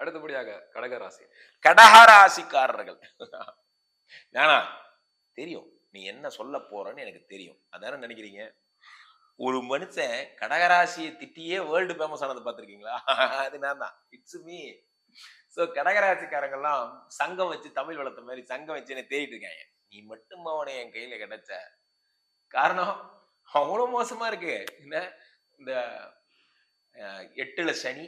அடுத்தபடியாக கடகராசி. கடகராசிக்காரர்கள் ஏன்னா தெரியும் நீ என்ன சொல்ல போறன்னு எனக்கு தெரியும். அதானே நினைக்கிறீங்க. ஒரு மனுஷன் கடகராசியை திட்டியே வேர்ல்டு ஃபேமஸ் ஆனது பார்த்திருக்கீங்களா? அது நான் தான். It's me. சோ கடகராசிக்காரங்கெல்லாம் சங்கம் வச்சு தமிழ் வளர்த்த மாதிரி சங்கம் வச்சு என்ன தேடிட்டு இருக்காங்க. நீ மட்டும் அவனை என் கையில கிடைச்ச. காரணம் அவ்வளவு மோசமா இருக்கு. என்ன இந்த 8ல சனி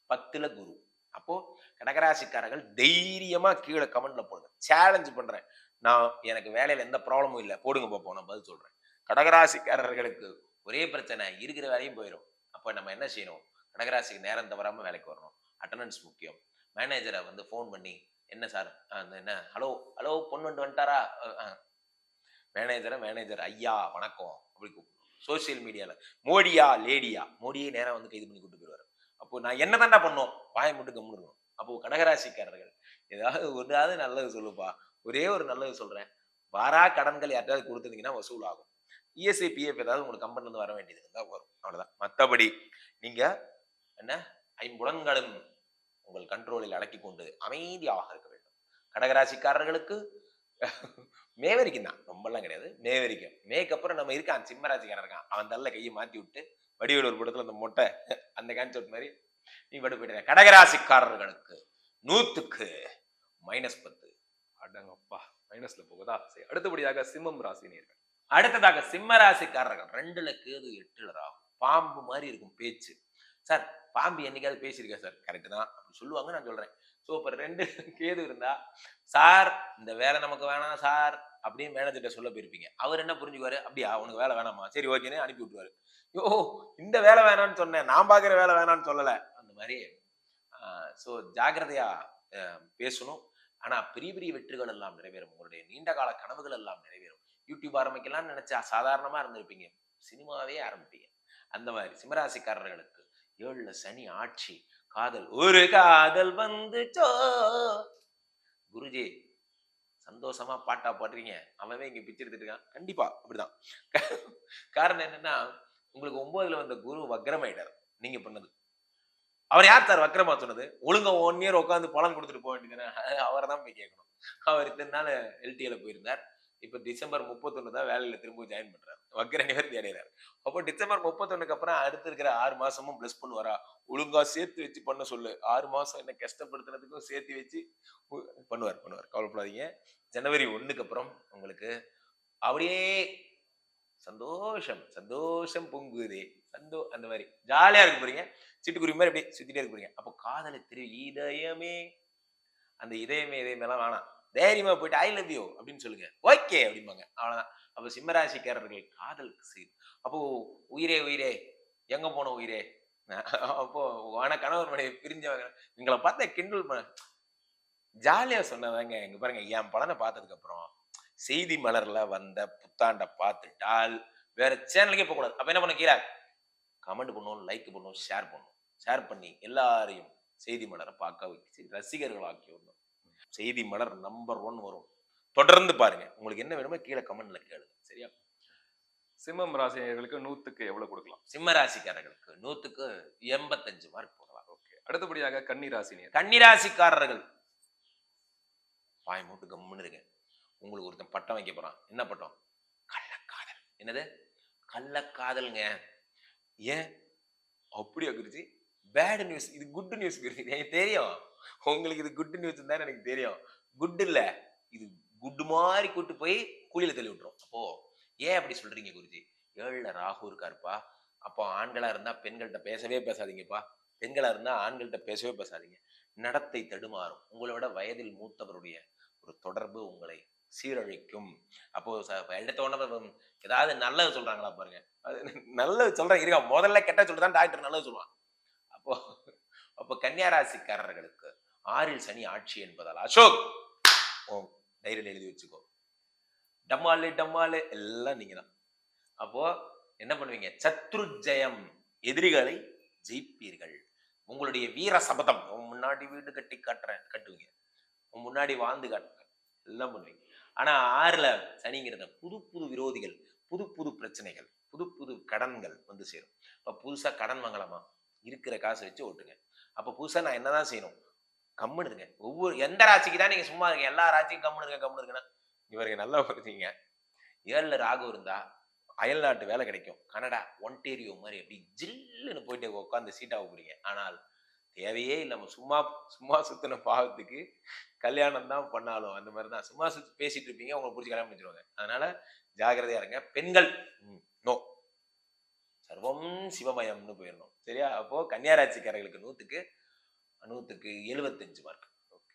10ல குரு. அப்போ கடகராசிக்காரர்கள் தைரியமா கீழே கமெண்ட்ல போடுங்க. சேலஞ்ச் பண்றேன். நான் எனக்கு வேலையில எந்த ப்ராப்ளமும் இல்லை, போடுங்க பார்ப்போம், நான் பதில் சொல்றேன். கடகராசிக்காரர்களுக்கு ஒரே பிரச்சனை, இருக்கிற வேலையும் போயிடும். அப்ப நம்ம என்ன செய்யணும்? கடகராசிக்கு நேரம் தவறாம வேலைக்கு வரணும். அட்டண்டன்ஸ் முக்கியம். மேனேஜரை வந்து ஃபோன் பண்ணி, என்ன சார் என்ன ஹலோ ஹலோ பொண்ணு வந்துட்டாரா? மேனேஜர் ஐயா வணக்கம் அப்படி கூப்பிடணும். சோசியல் மீடியால மோடியா லேடியா, மோடியே நேரம் வந்து கைது பண்ணி கூட்டு போயிடுவாரு. அப்போ நான் என்ன தாண்டா பண்ணும்? வாயை மட்டும் கம்முன்னு. அப்போ கடகராசிக்காரர்கள் ஏதாவது ஒன்றாவது நல்லது சொல்லுப்பா. ஒரே ஒரு நல்லது சொல்றேன். வாரா கடன்கள் யார்ட்டாவது கொடுத்துருந்தீங்கன்னா வசூல் ஆகும். இஎஸ்ஐ பிஎஃப் ஏதாவது உங்களுக்கு கம்பெனில இருந்து வர வேண்டியது இருந்தா வரும். அவ்வளவுதான். மற்றபடி நீங்க என்ன ஐம்புலன்களும் உங்கள் கண்ட்ரோலில் அடக்கி கொண்டு அமைதியாக இருக்க வேண்டும். கடகராசிக்காரர்களுக்கு மேவரிக்கும் தான், ரொம்பலாம் கிடையாது. மேவரிக்கும். மேக்கப்புறம் நம்ம இருக்கான் சிம்மராசிக்காரன் இருக்கான், அவன் தள்ள கையை மாத்தி விட்டு வடிவேல் ஒரு படத்துல அந்த மொட்டை அந்த கான்செப்ட் மாதிரி நீ பட்டு போயிட்ட. கடகராசிக்காரர்களுக்கு 100க்கு -10. அடங்கப்பா, மைனஸ்ல போகுதா? சரி, அடுத்தபடியாக சிம்மம் ராசினியர்கள். அடுத்ததாக சிம்ம ராசிக்காரர்கள் 2ல கேது 8ல ராகு. பாம்பு மாதிரி இருக்கும் பேச்சு. சார் பாம்பு என்னைக்காவது பேசியிருக்கா சார்? கரெக்ட் தான் அப்படி சொல்லுவாங்க, நான் சொல்றேன். ஸோ இப்போ 2 கேது இருந்தா, சார் இந்த வேலை நமக்கு வேணாம் சார் அப்படின்னு மேனேஜர்கிட்ட சொல்ல போயிருப்பீங்க. அவர் என்ன புரிஞ்சுக்குவாரு? அப்படியா உனக்கு வேலை வேணாமா, சரி ஓகேன்னு அனுப்பி விட்டுருவாரு. யோ இந்த வேலை வேணான்னு சொன்னேன், நான் பார்க்குற வேலை வேணான்னு சொல்லலை. அந்த மாதிரி ஸோ ஜாக்கிரதையா பேசணும். ஆனா பெரிய பெரிய வெற்றிகள் எல்லாம் நிறைவேறும். உங்களுடைய நீண்ட கால கனவுகள் எல்லாம் நிறைவேறும். யூடியூப் ஆரம்பிக்கலாம்னு நினைச்சா சாதாரணமா இருந்திருப்பீங்க, சினிமாவே ஆரம்பிப்பீங்க. அந்த மாதிரி சிம்மராசிக்காரர்களுக்கு 7ல சனி ஆட்சி. காதல், ஒரு காதல் வந்துச்சோ. குருஜி சந்தோஷமா பாட்டா பாடுறீங்க, அவன் இங்க பிச்சை எடுத்துட்டு இருக்கான். கண்டிப்பா அப்படிதான். காரணம் என்னன்னா, உங்களுக்கு 9ல வந்த குரு வக்ரமாயிட்டார் நீங்க பண்ணது. அவர் யார் சார் வக்ரமா சொன்னது? ஒழுங்கா 1 இயர் உட்காந்து பலன் கொடுத்துட்டு போக வேண்டியதுதானே. அவரை தான் போய் கேட்கணும். அவர் இத்தனை நாள் எல்டிஏல போயிருந்தார். இப்ப டிசம்பர் 31 தான் வேலையில திரும்ப ஜாயின் பண்றாரு. வக்ர நிவர்த்தி அடைகிறார். அப்போ டிசம்பர் 31க்கு அப்புறம் அடுத்து இருக்கிற 6 மாசமும் பிளஸ் பண்ணுவாரா? ஒழுங்கா சேர்த்து வச்சு பண்ண சொல்லு. 6 மாசம் என்ன கஷ்டப்படுத்துறதுக்கும் சேர்த்து வச்சு பண்ணுவார். கவலைப்படாதீங்க. ஜனவரி 1க்கு அப்புறம் உங்களுக்கு அப்படியே சந்தோஷம் பொங்குதே. அந்த மாதிரி ஜாலியா இருக்க போறீங்க. சிட்டுக்குருவி மாதிரி அப்படியே சுத்திட்டே இருக்க போறீங்க. அப்போ காதலை இதயமே, அந்த இதயமே எல்லாம் வேணாம். தைரியமா போயிட்டு ஐ லவ் யூ அப்படின்னு சொல்லுங்க. ஓகே அப்படிம்பாங்க. அவ்வளவுதான். அப்போ சிம்மராசிக்காரர்கள் காதலுக்கு செய்யும். அப்போ உயிரே எங்க போன உயிரே, அப்போ கணவர் மனைவி பிரிஞ்சவங்க எங்களை பார்த்தா கிண்டல் பண்ண ஜாலியா சொன்னதாங்க. இங்க பாருங்க, என் பலனை பார்த்ததுக்கு அப்புறம் செய்தி மலர்ல வந்த புத்தாண்ட பார்த்துட்டால் வேற சேனலுக்கே போக கூடாது. அப்ப என்ன பண்ண, கீழே கமெண்ட் பண்ணுவோம், லைக் பண்ணுவோம், ஷேர் பண்ணி எல்லாரையும் செய்தி மலரை பார்க்க வச்சு ரசிகர்கள் ஆக்கி வரணும். செய்தி மலர் நம்பர் 1 வரும். தொடர்ந்து பாருங்க. உங்களுக்கு என்ன வேணுமோ கீழே கமெண்ட்ல கேளுங்க. சரியா? சிம்மம் ராசினியர்களுக்கு 100க்கு எவ்வளவு கொடுக்கலாம்? சிம்ம ராசிக்காரர்களுக்கு 100க்கு 85 மார்க் போடலாம். ஓகே. அடுத்தபடியாக கன்னிராசினியர். கன்னிராசிக்காரர்கள் வாய் மூட்டு கம்முன்னு இருங்க. உங்களுக்கு ஒருத்தன் பட்டம் வைக்க போறான். என்ன பட்டம்? கள்ளக்காதல். என்னது? கள்ளக்காதல்ங்க. ஏன் அப்படியா குருஜி? Bad news. இது குட் நியூஸ் குருஜி. எனக்கு தெரியும் உங்களுக்கு இது குட் நியூஸ் தான் எனக்கு தெரியும். குட் இல்ல, இது குட் மாதிரி கூட்டு போய் குழியில தள்ளி விட்டுரும். அப்போ ஏன் அப்படி சொல்றீங்க குருஜி? 7ல ராகு இருக்காருப்பா. அப்போ ஆண்களா இருந்தா பெண்கள்கிட்ட பேசவே பேசாதீங்கப்பா. பெண்களா இருந்தா ஆண்கள்கிட்ட பேசவே பேசாதீங்க. நடத்தை தடுமாறும். உங்களை விட வயதில் மூத்தவருடைய ஒரு தொடர்பு உங்களை சீரழிக்கும். அப்போ எடுத்த உடனே ஏதாவது நல்லது சொல்றாங்களா பாருங்க. நல்லது சொல்றேன் இருக்க, முதல்ல கெட்ட சொல்றதான் டாக்டர் நல்லது சொல்லுவான். அப்போ கன்னியாராசிக்காரர்களுக்கு 6ல் சனி ஆட்சி என்பதால் அசோக் டைரியில் எழுதி வச்சுக்கோ. டம்மாலு எல்லாம் நீங்க தான். அப்போ என்ன பண்ணுவீங்க? சத்ரு ஜெயம், எதிரிகளை ஜெயிப்பீர்கள். உங்களுடைய வீர சபதம், முன்னாடி வீடு கட்டி கட்டுவீங்க, முன்னாடி வாழ்ந்து காட்டுங்க, எல்லாம் பண்ணுவீங்க. ஆனா 6ல சனிங்கிறத புது விரோதிகள், புது பிரச்சனைகள், புது கடன்கள் வந்து சேரும். இப்ப புதுசா கடன் வாங்கலாமா? இருக்கிற காசை வச்சு ஓட்டுங்க. அப்ப புதுசா நான் என்னதான் செய்யணும்? கம்முன்னு இருங்க. எந்த ராசிக்கு தான் நீங்க சும்மா இருக்கீங்க, எல்லா ராசிக்கும் கம்முன்னு இருக்குன்னா இவருக்கு நல்லா புரிஞ்சுங்க. 7ல ராகு இருந்தா அயல்நாட்டு வேலை கிடைக்கும். கனடா, ஒன்டேரியோ மாரி அப்படி ஜில்லுன்னு போயிட்டு உட்கார்ந்து சீட் ஆக போறீங்க. ஆனால் தேவையே இல்லாம சும்மா சும்மா சுத்தின பாவத்துக்கு கல்யாணம் தான் பண்ணாலும் அந்த மாதிரி தான். சும்மா சுத்தி பேசிட்டு இருப்பீங்க, உங்களை புடிச்சு கல்யாணம் பண்ணிடுவாங்க. அதனால ஜாக்கிரதையா இருங்க. பெண்கள் நோ. சர்வம் சிவமயம்னு போயிடணும். சரியா? அப்போ கன்னியா ராசிக்காரர்களுக்கு 100க்கு 75 மார்க்.